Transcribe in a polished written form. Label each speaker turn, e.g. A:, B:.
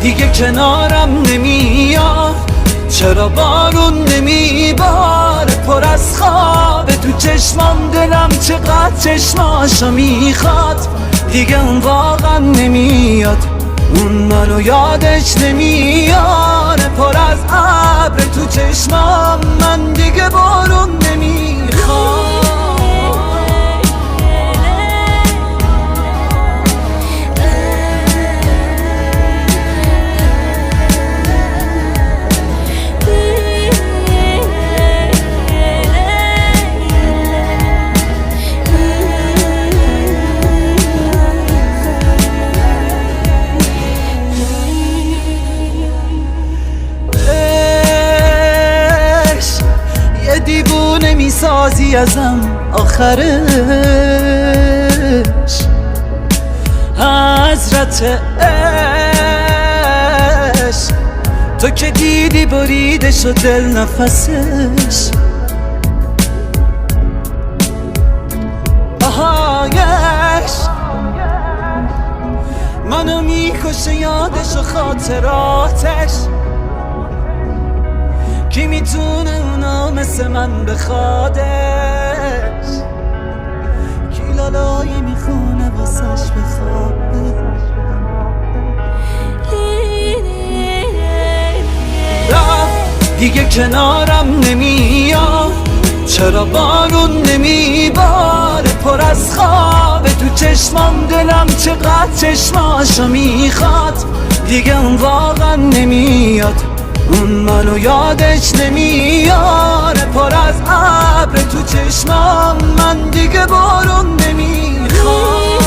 A: دیگه کنارم نمیاد، چرا بارون نمیباره پر از خوابه تو چشمام، دلم چقدر چشماشو میخواد، دیگه اون واقعا نمیاد، اون منو یادش نمیاره، پر از ابر تو چشمام، من دیگه بارون نمیخواد. دیوونه میسازی ازم آخرش، حضرت عشق تو که دیدی بریده شد دل نفسش، آهایش منو میکشه یادش و خاطراتش، کی میتونه اونا مثل من بخوادش، کی لالایی میخونه واسش بخوابه، دیگه کنارم نمیاد، چرا بارون نمیباره پر از خوابه تو چشمام، دلم چقدر چشماشو میخواد، دیگه اون واقعا نمیاد، اون منو یادش نمیاره، پر از ابر تو چشمام، من دیگه بارون نمیخوام.